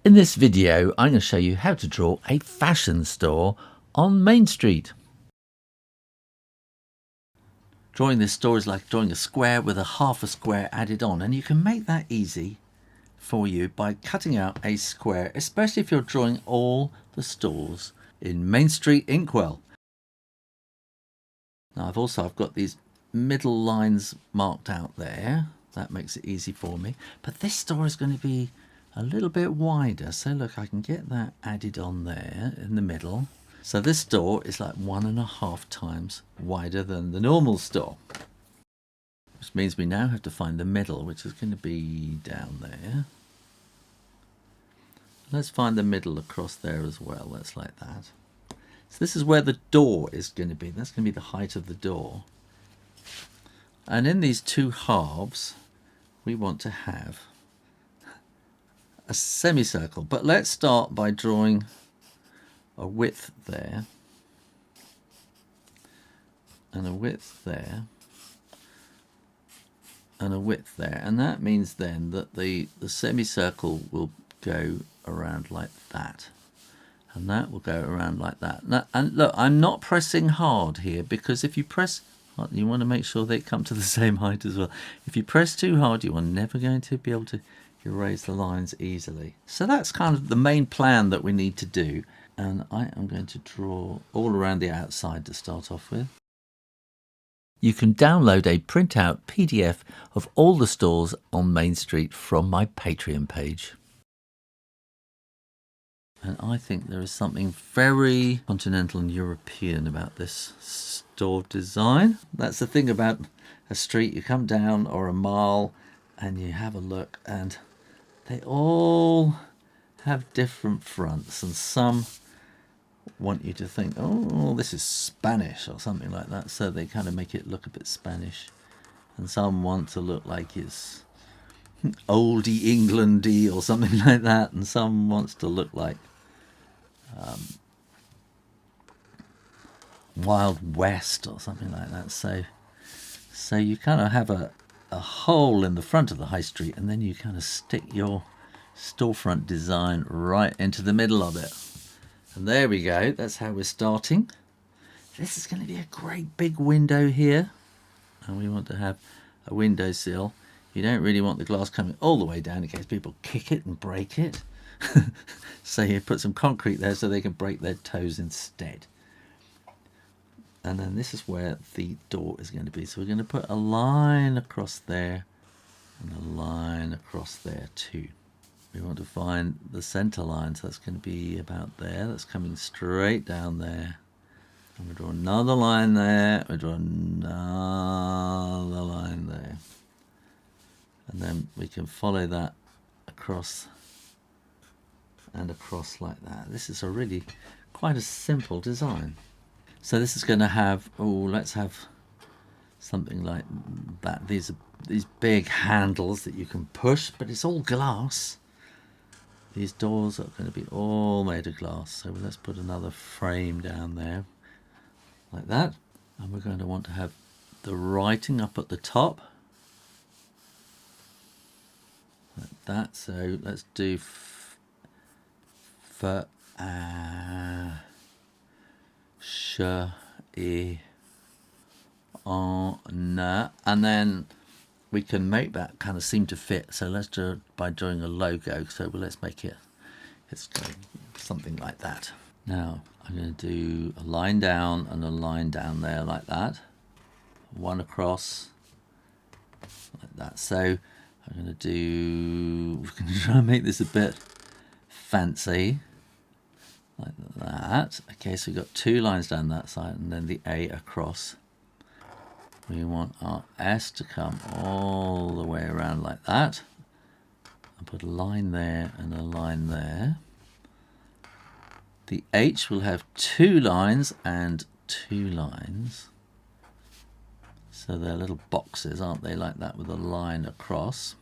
In this video, I'm going to show you how to draw a fashion store on Main Street. Drawing this store is like drawing a square with a half a square added on, and you can make that easy for you by cutting out a square, especially if you're drawing all the stores in Main Street Inkwell. Now I've got these middle lines marked out there. That makes it easy for me. But this store is going to be a little bit wider. So look, I can get that added on there in the middle. So this store is like 1.5 times wider than the normal store. Which means we now have to find the middle, which is going to be down there. Let's find the middle across there as well. That's like that. So this is where the door is going to be. That's going to be the height of the door. And in these two halves, we want to have a semicircle. But let's start by drawing a width there and a width there and a width there. And that means then that the semicircle will go around like that. And that will go around like that. Now, and look, I'm not pressing hard here, because if you press hard, you want to make sure they come to the same height as well. If you press too hard, you are never going to be able to erase the lines easily. So that's kind of the main plan that we need to do. And I am going to draw all around the outside to start off with. You can download a printout PDF of all the stores on Main Street from my Patreon page. And I think there is something very continental and European about this store design. That's the thing about a street. You come down, or a mall, and you have a look, and they all have different fronts, and some want you to think, oh, this is Spanish or something like that, so they kind of make it look a bit Spanish, and some want to look like it's oldie Englandy or something like that, and some wants to look like Wild West or something like that. So you kind of have a hole in the front of the high street, and then you kind of stick your storefront design right into the middle of it. And there we go. That's how we're starting. This is going to be a great big window here, and we want to have a windowsill. You don't really want the glass coming all the way down in case people kick it and break it. So you put some concrete there so they can break their toes instead. And then this is where the door is going to be. So we're going to put a line across there and a line across there too. We want to find the center line, so that's going to be about there. That's coming straight down there. And we draw another line there. We draw another line there. And then we can follow that across and across like that. This is a really quite a simple design. So this is going to have, let's have something like that. These big handles that you can push, but it's all glass. These doors are going to be all made of glass. So let's put another frame down there like that. And we're going to want to have the writing up at the top like that. So let's do and then we can make that kind of seem to fit. So let's do it by drawing a logo. So let's make it's something like that. Now I'm going to do a line down and a line down there like that, one across like that. So we're going to try and make this a bit fancy like that. Okay, so we've got 2 lines down that side and then the A across. We want our S to come all the way around like that. And put a line there and a line there. The H will have 2 lines and 2 lines. So they're little boxes, aren't they, like that, with a line across.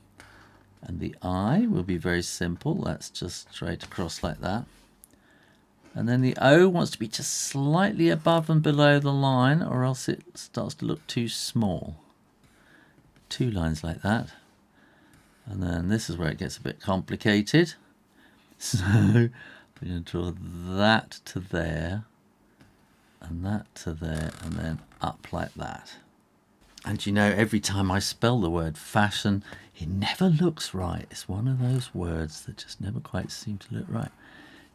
And the I will be very simple. That's just straight across like that. And then the O wants to be just slightly above and below the line, or else it starts to look too small. 2 lines like that. And then this is where it gets a bit complicated. So we're going to draw that to there, and that to there, and then up like that. And you know, every time I spell the word fashion, it never looks right. It's one of those words that just never quite seem to look right.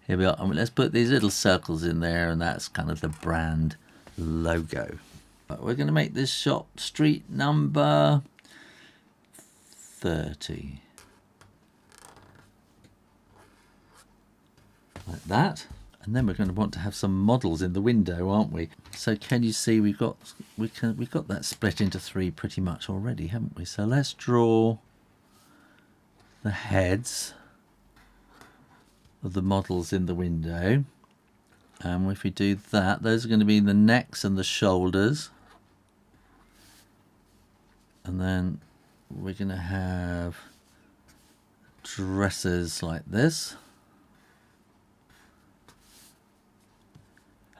Here we are. And let's put these little circles in there, and that's kind of the brand logo. But we're going to make this shop street number 30. Like that. And then we're going to want to have some models in the window, aren't we? So can you see we've got that split into 3 pretty much already, haven't we? So let's draw the heads of the models in the window. And if we do that, those are going to be the necks and the shoulders. And then we're going to have dresses like this.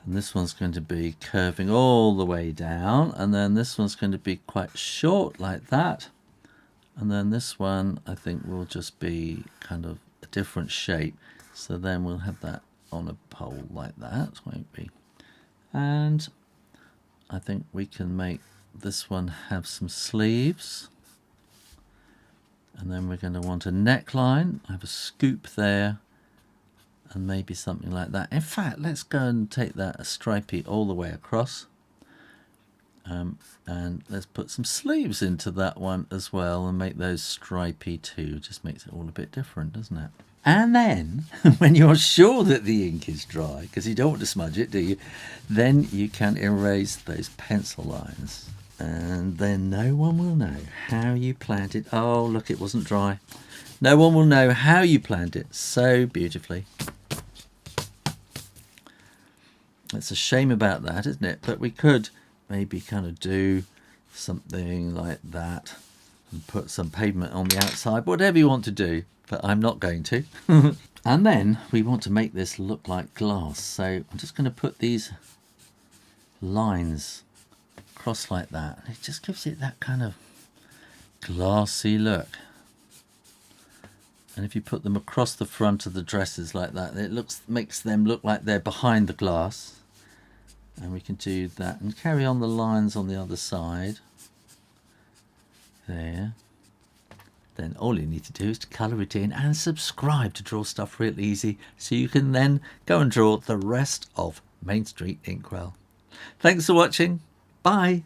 And this one's going to be curving all the way down, and then this one's going to be quite short like that, and then this one I think will just be kind of a different shape, so then we'll have that on a pole like that, won't we? And I think we can make this one have some sleeves, and then we're going to want a neckline. I have a scoop there, and maybe something like that. In fact, let's go and take that a stripy all the way across. And let's put some sleeves into that one as well and make those stripy too. Just makes it all a bit different, doesn't it? And then, when you're sure that the ink is dry, because you don't want to smudge it, do you? Then you can erase those pencil lines. And then no one will know how you planned it. Oh, look, it wasn't dry. No one will know how you planned it so beautifully. It's a shame about that, isn't it? But we could maybe kind of do something like that and put some pavement on the outside, whatever you want to do, but I'm not going to. And then we want to make this look like glass. So I'm just going to put these lines across like that. It just gives it that kind of glassy look. And if you put them across the front of the dresses like that, it makes them look like they're behind the glass. And we can do that and carry on the lines on the other side. There. Then all you need to do is to colour it in and subscribe to Draw Stuff Real Easy, so you can then go and draw the rest of Main Street Inkwell. Thanks for watching. Bye.